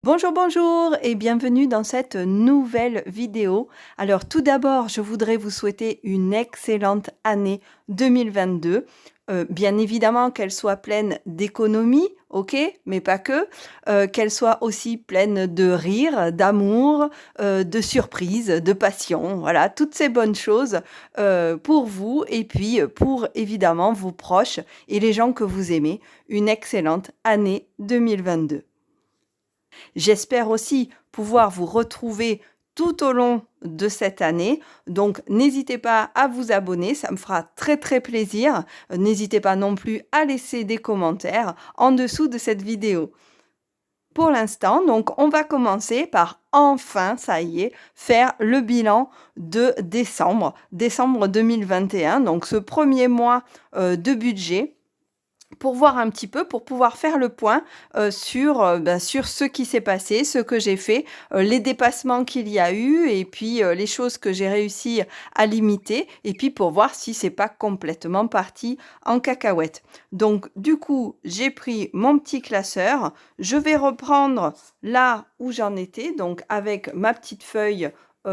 Bonjour, bonjour et bienvenue dans cette nouvelle vidéo. Alors tout d'abord, je voudrais vous souhaiter une excellente année 2022. Bien évidemment qu'elle soit pleine d'économie, ok, mais pas que. Qu'elle soit aussi pleine de rire, d'amour, de surprises, de passion. Voilà, toutes ces bonnes choses pour vous et puis pour évidemment vos proches et les gens que vous aimez. Une excellente année 2022. J'espère aussi pouvoir vous retrouver tout au long de cette année. Donc, n'hésitez pas à vous abonner, ça me fera très très plaisir. N'hésitez pas non plus à laisser des commentaires en dessous de cette vidéo. Pour l'instant, donc, on va commencer par enfin, ça y est, faire le bilan de décembre 2021, donc ce premier mois de budget, pour voir un petit peu, pour pouvoir faire le point sur ce qui s'est passé, ce que j'ai fait, les dépassements qu'il y a eu et puis les choses que j'ai réussi à limiter et puis pour voir si c'est pas complètement parti en cacahuète. Donc du coup, j'ai pris mon petit classeur, je vais reprendre là où j'en étais, donc avec ma petite feuille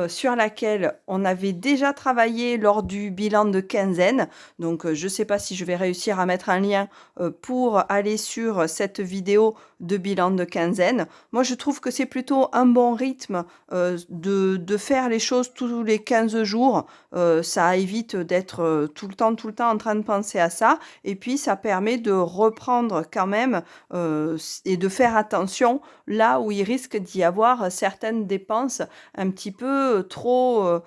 sur laquelle on avait déjà travaillé lors du bilan de quinzaine. Donc je ne sais pas si je vais réussir à mettre un lien pour aller sur cette vidéo de bilan de quinzaine. Moi, je trouve que c'est plutôt un bon rythme de faire les choses tous les 15 jours. Ça évite d'être tout le temps en train de penser à ça. Et puis, ça permet de reprendre quand même et de faire attention là où il risque d'y avoir certaines dépenses un petit peu trop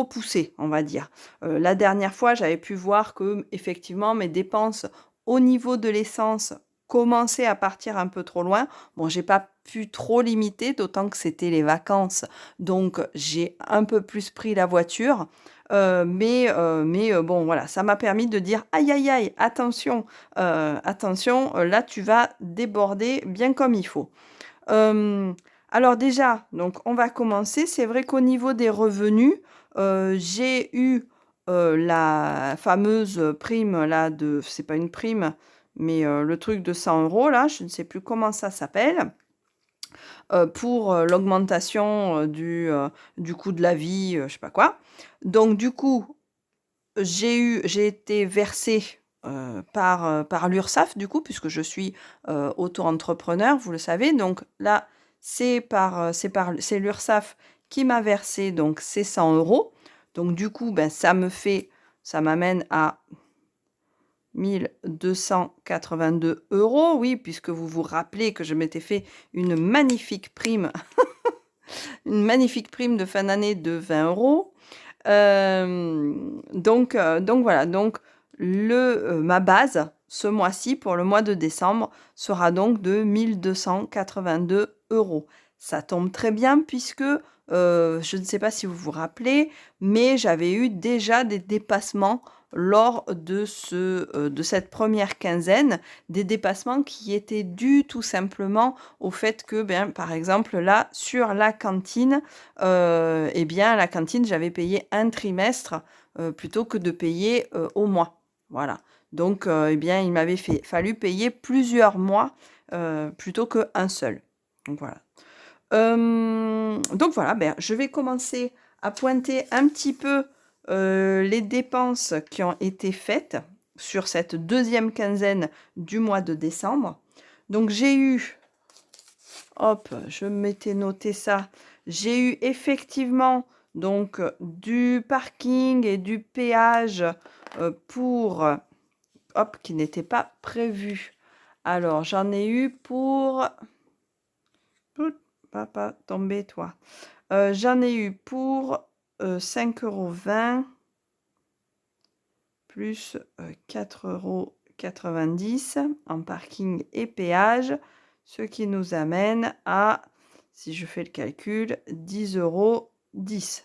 poussées, on va dire. La dernière fois, j'avais pu voir que effectivement mes dépenses au niveau de l'essence commençaient à partir un peu trop loin. Bon, j'ai pas pu trop limiter, d'autant que c'était les vacances, donc j'ai un peu plus pris la voiture. Bon, voilà, ça m'a permis de dire aïe aïe aïe, attention, là tu vas déborder bien comme il faut. Euh, alors déjà, donc on va commencer. C'est vrai qu'au niveau des revenus, j'ai eu la fameuse prime là c'est pas une prime, mais le truc de 100 € là, je ne sais plus comment ça s'appelle, pour l'augmentation du coût de la vie, je sais pas quoi. Donc du coup, j'ai été versée par l'URSSAF du coup, puisque je suis auto-entrepreneur, vous le savez. Donc là, c'est l'URSSAF qui m'a versé donc ces 100 €. Donc du coup, ben, ça m'amène à 1282 €. Oui, puisque vous vous rappelez que je m'étais fait une magnifique prime, une magnifique prime de fin d'année de 20 €. Donc voilà, donc ma base ce mois-ci pour le mois de décembre sera donc de 1282 €. Ça tombe très bien puisque je ne sais pas si vous vous rappelez, mais j'avais eu déjà des dépassements lors de cette première quinzaine, des dépassements qui étaient dus tout simplement au fait que, ben, par exemple, là, sur la cantine, eh bien, la cantine, j'avais payé un trimestre plutôt que de payer au mois. Voilà. Donc, eh bien, il m'avait fallu payer plusieurs mois plutôt qu'un seul. Donc, voilà. Donc, voilà, ben, je vais commencer à pointer un petit peu les dépenses qui ont été faites sur cette deuxième quinzaine du mois de décembre. Donc, j'ai eu, hop, je m'étais noté ça, j'ai eu effectivement donc du parking et du péage pour, hop, qui n'était pas prévu. Alors, j'en ai eu pour... Papa, tombez toi. J'en ai eu pour 5,20 € plus 4,90 € en parking et péage, ce qui nous amène à, si je fais le calcul, 10,10 €,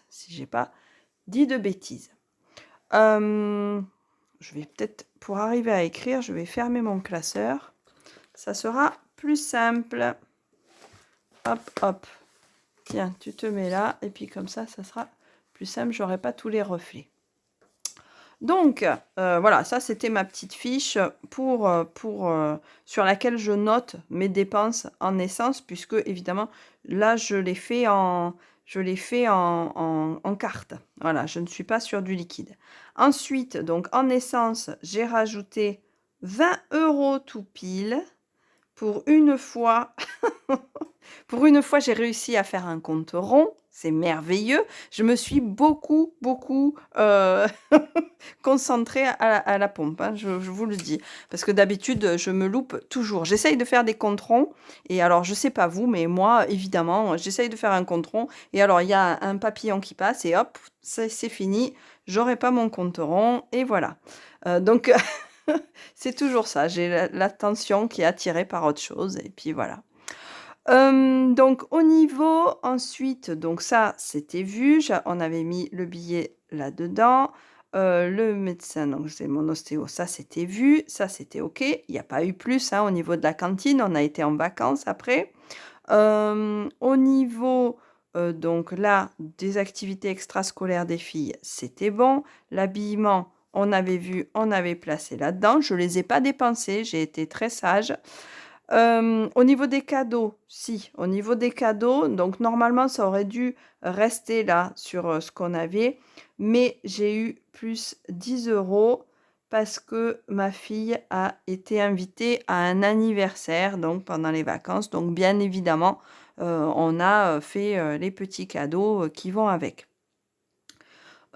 si j'ai pas dit de bêtises. Je vais peut-être, pour arriver à écrire, je vais fermer mon classeur. Ça sera plus simple. Hop, hop. Tiens, tu te mets là, et puis comme ça sera plus simple, j'aurai pas tous les reflets. Donc, voilà, ça c'était ma petite fiche sur laquelle je note mes dépenses en essence puisque évidemment là je l'ai fait en carte. Voilà, je ne suis pas sur du liquide. Ensuite, donc en essence, j'ai rajouté 20 € tout pile. Pour une fois, pour une fois, j'ai réussi à faire un compte rond. C'est merveilleux. Je me suis beaucoup, beaucoup concentrée à la pompe, hein, je vous le dis. Parce que d'habitude, je me loupe toujours. J'essaye de faire des comptes ronds. Et alors, je sais pas vous, mais moi, évidemment, j'essaye de faire un compte rond. Et alors, il y a un papillon qui passe et hop, c'est fini. J'aurai pas mon compte rond. Et voilà. Donc, c'est toujours ça. J'ai l'attention qui est attirée par autre chose. Et puis voilà. Donc au niveau ensuite, donc ça c'était vu, on avait mis le billet là-dedans, le médecin, donc c'est mon ostéo, ça c'était vu, ça c'était OK. Il n'y a pas eu plus, hein, au niveau de la cantine, on a été en vacances après. Au niveau, donc là, des activités extrascolaires des filles, c'était bon. L'habillement, on avait vu, on avait placé là-dedans. Je les ai pas dépensés, j'ai été très sage. Au niveau des cadeaux, si, au niveau des cadeaux, donc normalement ça aurait dû rester là sur, ce qu'on avait, mais j'ai eu plus 10 € parce que ma fille a été invitée à un anniversaire, donc pendant les vacances, donc bien évidemment, on a, fait, les petits cadeaux, qui vont avec.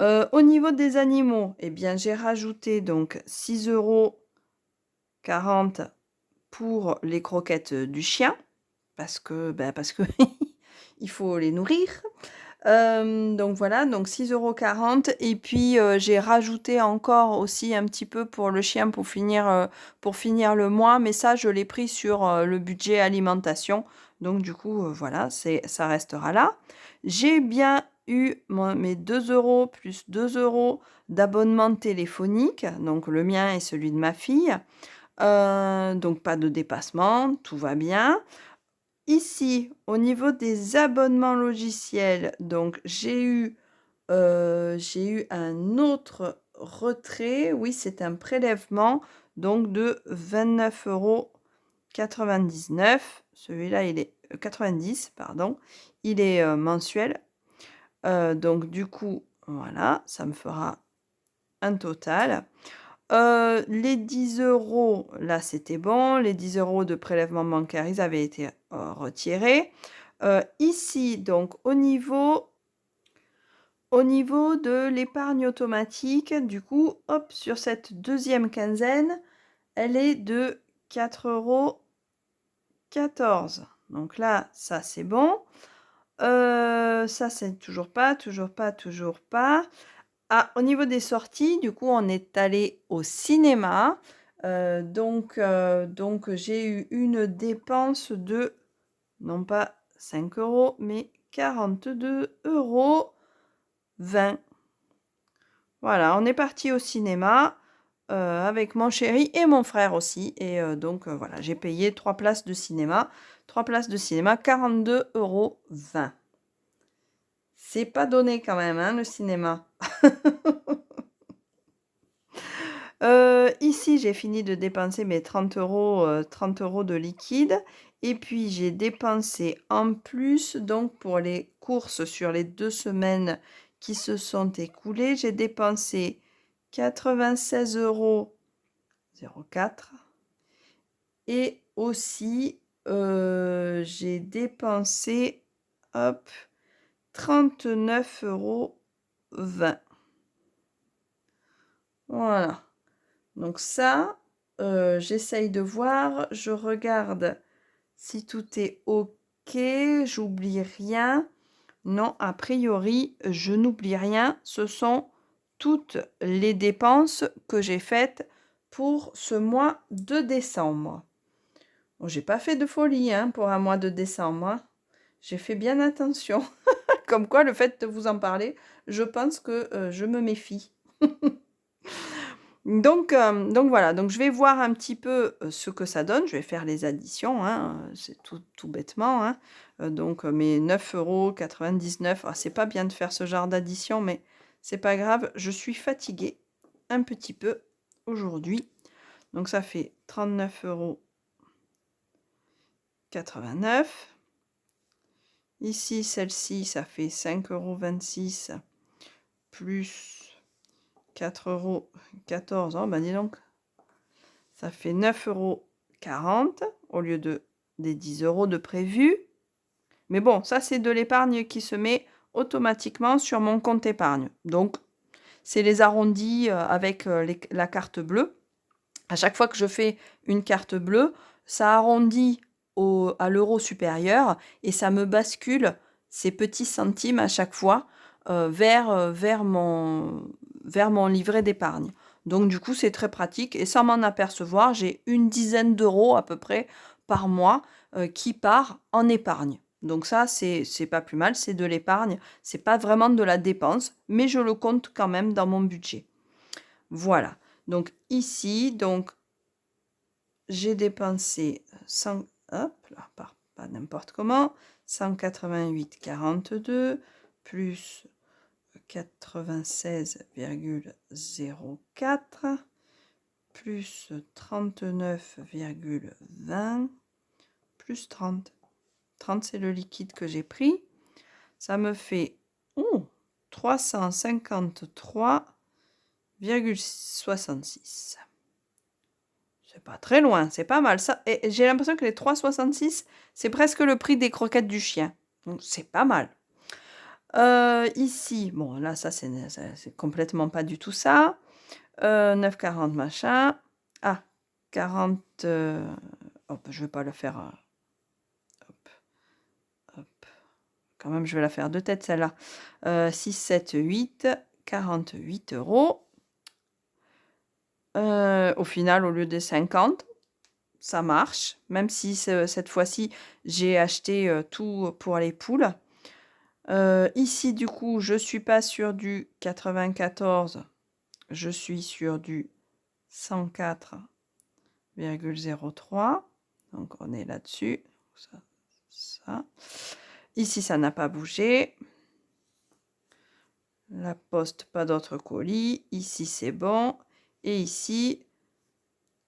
Au niveau des animaux, eh bien j'ai rajouté donc 6,40 € pour les croquettes, du chien, parce que, parce que il faut les nourrir. Donc voilà, donc 6,40 € et puis, j'ai rajouté encore aussi un petit peu pour le chien pour finir le mois, mais ça je l'ai pris sur, le budget alimentation. Donc du coup, voilà, ça restera là. J'ai bien eu mes 2 € plus 2 € d'abonnement téléphonique, donc le mien et celui de ma fille. Donc pas de dépassement, tout va bien. Ici, au niveau des abonnements logiciels, donc j'ai eu un autre retrait. Oui, c'est un prélèvement donc de 29,99 €. Celui-là, il est 90, pardon. Il est, mensuel. Donc du coup, voilà, ça me fera un total. Les 10 € là, c'était bon. Les 10 € de prélèvement bancaire, ils avaient été, retirés. Ici, donc au niveau de l'épargne automatique, du coup, hop, sur cette deuxième quinzaine, elle est de 4,14 €. Donc là, ça, c'est bon. Ça, c'est toujours pas, toujours pas, toujours pas. Ah, au niveau des sorties, du coup, on est allé au cinéma. Donc j'ai eu une dépense de, non pas 5 €, mais 42,20 €. Voilà, on est parti au cinéma, avec mon chéri et mon frère aussi et donc voilà, j'ai payé 3 places de cinéma. 3 places de cinéma, 42,20 €. C'est pas donné quand même, hein, le cinéma. Ici, j'ai fini de dépenser mes 30 € de liquide et puis j'ai dépensé en plus, donc pour les courses sur les 2 semaines qui se sont écoulées, j'ai dépensé 96,04 € et aussi, j'ai dépensé, hop, 39,20 €. Voilà. Donc ça, j'essaye de voir, je regarde si tout est OK, j'oublie rien. Non, a priori, je n'oublie rien. Ce sont toutes les dépenses que j'ai faites pour ce mois de décembre. Bon, j'ai pas fait de folie, hein, pour un mois de décembre, hein. J'ai fait bien attention. Comme quoi, le fait de vous en parler, je pense que, je me méfie. Donc voilà, donc je vais voir un petit peu, ce que ça donne. Je vais faire les additions, hein, c'est tout bêtement, hein. Donc mes 9,99 €, ah c'est pas bien de faire ce genre d'addition, mais c'est pas grave, je suis fatiguée. un petit peu aujourd'hui. Donc ça fait 39,89 €. Ici, celle-ci, ça fait 5,26 € plus 4,14 €. Oh, ben dis donc, ça fait 9,40 € au lieu des 10 € de prévu. Mais bon, ça, c'est de l'épargne qui se met automatiquement sur mon compte épargne. Donc, c'est les arrondis avec la carte bleue. À chaque fois que je fais une carte bleue, ça arrondit à l'euro supérieur et ça me bascule ces petits centimes à chaque fois vers mon livret d'épargne. Donc du coup, c'est très pratique et sans m'en apercevoir, j'ai une dizaine d'euros à peu près par mois qui part en épargne. Donc ça, c'est pas plus mal, c'est de l'épargne. C'est pas vraiment de la dépense, mais je le compte quand même dans mon budget. Voilà. Donc ici, donc j'ai dépensé 100, hop là, pas n'importe comment, 188,42 plus 96,04 plus 39,20 plus 30. 30, c'est le liquide que j'ai pris. Ça me fait 353,66. C'est pas très loin, c'est pas mal. Ça, et j'ai l'impression que les 3,66, c'est presque le prix des croquettes du chien. Donc c'est pas mal. Ici, bon là, ça c'est complètement pas du tout ça. 9,40 machin. Ah, 40... hop, je vais pas le faire... hop, hop. Quand même, je vais la faire de tête celle-là. 6, 7, 8, 48 €. Au final, au lieu des 50, ça marche. Même si cette fois-ci, j'ai acheté tout pour les poules. Ici, du coup, je suis pas sur du 94, je suis sur du 104,03. Donc, on est là-dessus. Ça. Ici, ça n'a pas bougé. La poste, pas d'autres colis. Ici, c'est bon. Et ici,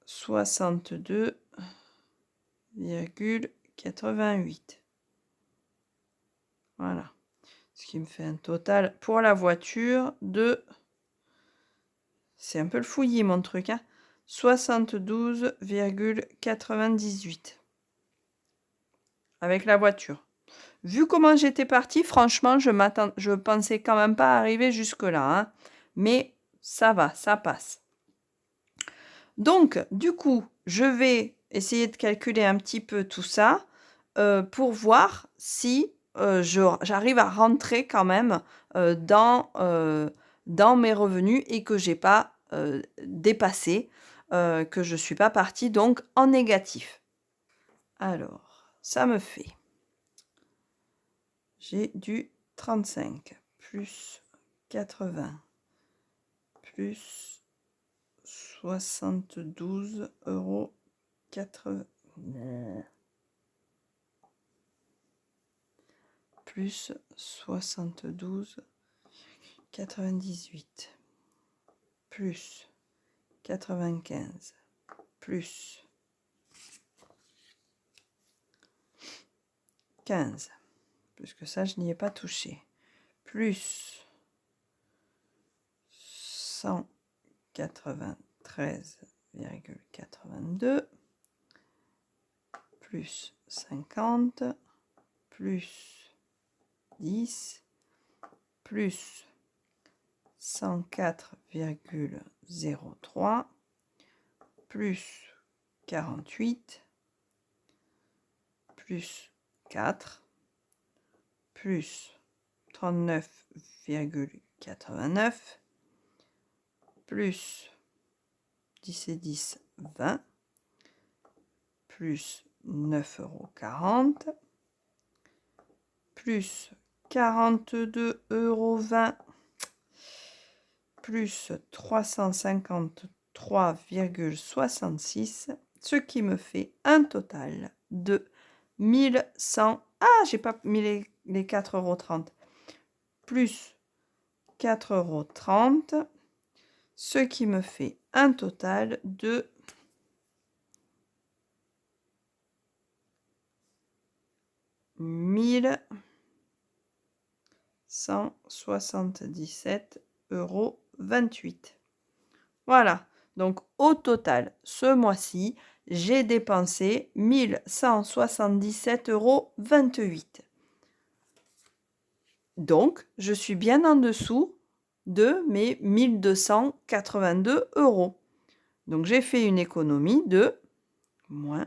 62,88. Voilà. Ce qui me fait un total pour la voiture de... C'est un peu le fouillis mon truc, hein. 72,98. Avec la voiture. Vu comment j'étais partie, franchement, je pensais quand même pas arriver jusque-là, hein. Mais ça va, ça passe. Donc, du coup, je vais essayer de calculer un petit peu tout ça pour voir si j'arrive à rentrer quand même dans mes revenus et que j'ai pas dépassé, que je suis pas partie donc en négatif. Alors, ça me fait... J'ai du 35 plus 80 plus 72,80 € plus 72,98 plus 95 plus 15, plus que ça je n'y ai pas touché, plus 193,82 plus 50 plus 10 plus 104,03 plus 48 plus 4 plus 39,89 plus 10 et 10, 20 plus 9,40 € plus 42,20 € plus 353,66, ce qui me fait un total de 1100. Ah, j'ai pas mis les 4,30 € plus 4,30 € ce qui me fait un total de 1,177,28 €. Voilà, donc au total, ce mois-ci, j'ai dépensé 1,177,28 €. Donc, je suis bien en dessous de mes 1 282 €. Donc, j'ai fait une économie de moins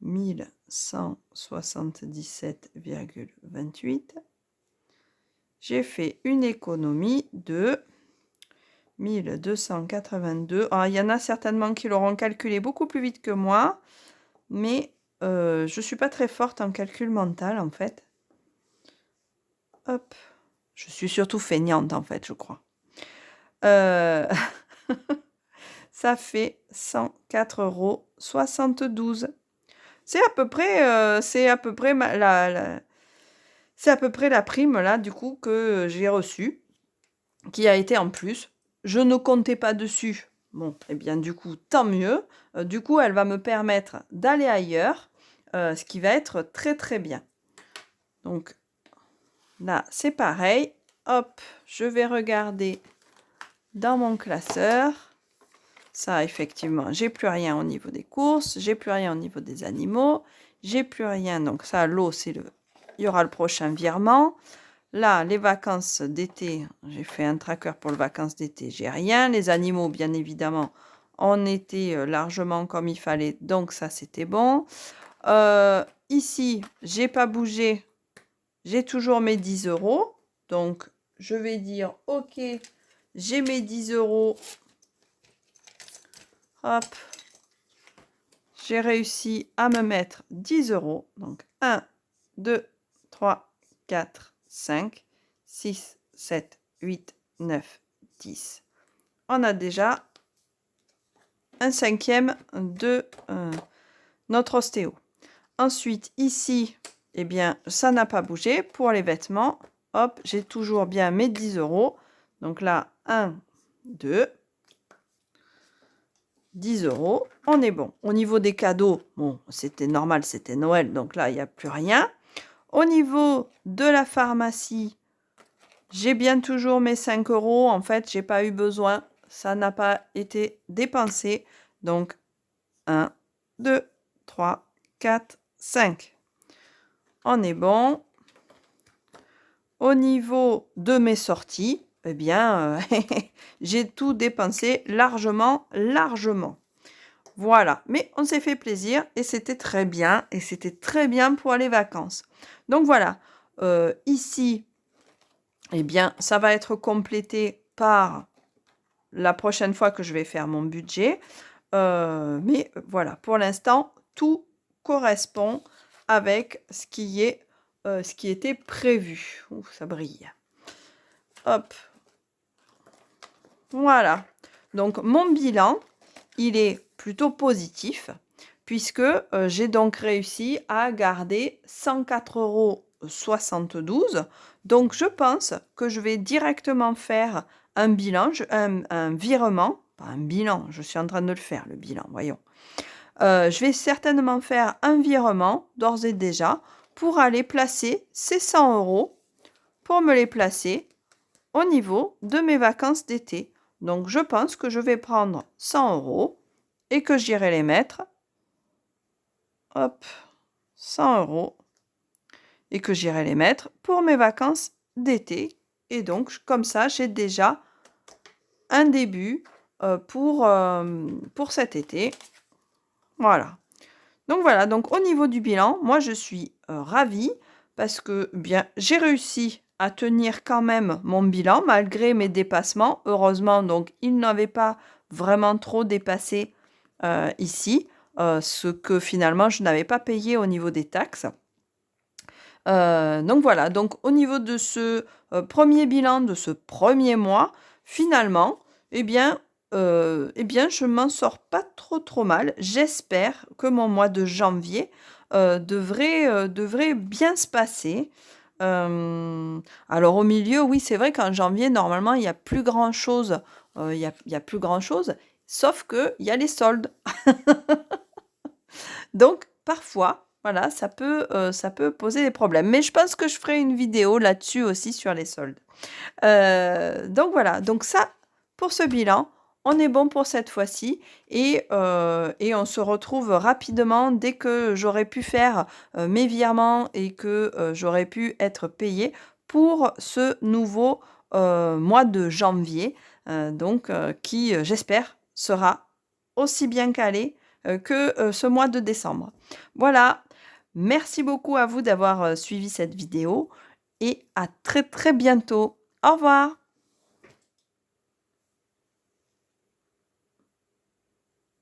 1,177,28 €. J'ai fait une économie de 1 282 €. Alors, il y en a certainement qui l'auront calculé beaucoup plus vite que moi, mais je ne suis pas très forte en calcul mental, en fait. Hop. Je suis surtout feignante, en fait, je crois. Ça fait 104,72 €. C'est à peu près, c'est à peu près c'est à peu près la prime là, du coup, que j'ai reçue, qui a été en plus. Je ne comptais pas dessus. Bon, eh bien, du coup, tant mieux. Du coup, elle va me permettre d'aller ailleurs, ce qui va être très, très bien. Donc, là, c'est pareil. Hop, je vais regarder dans mon classeur. Ça, effectivement, j'ai plus rien au niveau des courses, j'ai plus rien au niveau des animaux, j'ai plus rien. Donc ça, l'eau, il y aura le prochain virement. Là, les vacances d'été, j'ai fait un tracker pour les vacances d'été, j'ai rien. Les animaux, bien évidemment, on était largement comme il fallait, donc ça, c'était bon. Ici, j'ai pas bougé, j'ai toujours mes 10 €. Donc, je vais dire, ok, j'ai mes 10 €. Hop, j'ai réussi à me mettre 10 €. Donc 1, 2, 3, 4, 5, 6, 7, 8, 9, 10. On a déjà un cinquième de notre ostéo. Ensuite, ici, eh bien, ça n'a pas bougé. Pour les vêtements, hop, j'ai toujours bien mes 10 €. Donc là, 1, 2, 10 €, on est bon. Au niveau des cadeaux, bon, c'était normal, c'était Noël, donc là, il n'y a plus rien. Au niveau de la pharmacie, j'ai bien toujours mes 5 €. En fait, j'ai pas eu besoin. Ça n'a pas été dépensé. Donc, 1, 2, 3, 4, 5. On est bon. Au niveau de mes sorties, eh bien, j'ai tout dépensé largement, largement. Voilà, mais on s'est fait plaisir et c'était très bien. Et c'était très bien pour les vacances. Donc voilà, ici, eh bien, ça va être complété par la prochaine fois que je vais faire mon budget. Mais voilà, pour l'instant, tout correspond avec ce qui était prévu. Ouh, ça brille. Hop. Voilà. Donc, mon bilan, il est plutôt positif puisque j'ai donc réussi à garder 104,72 €. Donc, je pense que je vais directement faire un bilan, un virement, pas un bilan, je suis en train de le faire, le bilan, voyons. Je vais certainement faire un virement, d'ores et déjà, pour aller placer ces 100 €, pour me les placer au niveau de mes vacances d'été. Donc, je pense que je vais prendre 100 € et que j'irai les mettre. Hop, 100 € et que j'irai les mettre pour mes vacances d'été. Et donc, comme ça, j'ai déjà un début pour cet été. Voilà. Donc voilà, donc au niveau du bilan, moi je suis ravie parce que bien j'ai réussi à tenir quand même mon bilan malgré mes dépassements. Heureusement, donc il n'avait pas vraiment trop dépassé ici, ce que finalement je n'avais pas payé au niveau des taxes. Donc voilà, donc au niveau de ce premier bilan de ce premier mois, finalement, je m'en sors pas trop mal. J'espère que mon mois de janvier devrait bien se passer. Alors au milieu, oui, c'est vrai qu'en janvier, normalement, il y a plus grand-chose il y a plus grand-chose, sauf qu'il y a les soldes. Donc parfois, voilà, ça peut poser des problèmes. Mais je pense que je ferai une vidéo là-dessus aussi sur les soldes. Donc voilà, donc ça, pour ce bilan, on est bon pour cette fois-ci et on se retrouve rapidement dès que j'aurai pu faire, mes virements et que, j'aurai pu être payée pour ce nouveau, mois de janvier, donc qui, j'espère, sera aussi bien calé, que, ce mois de décembre. Voilà, merci beaucoup à vous d'avoir, suivi cette vidéo et à très, très bientôt. Au revoir.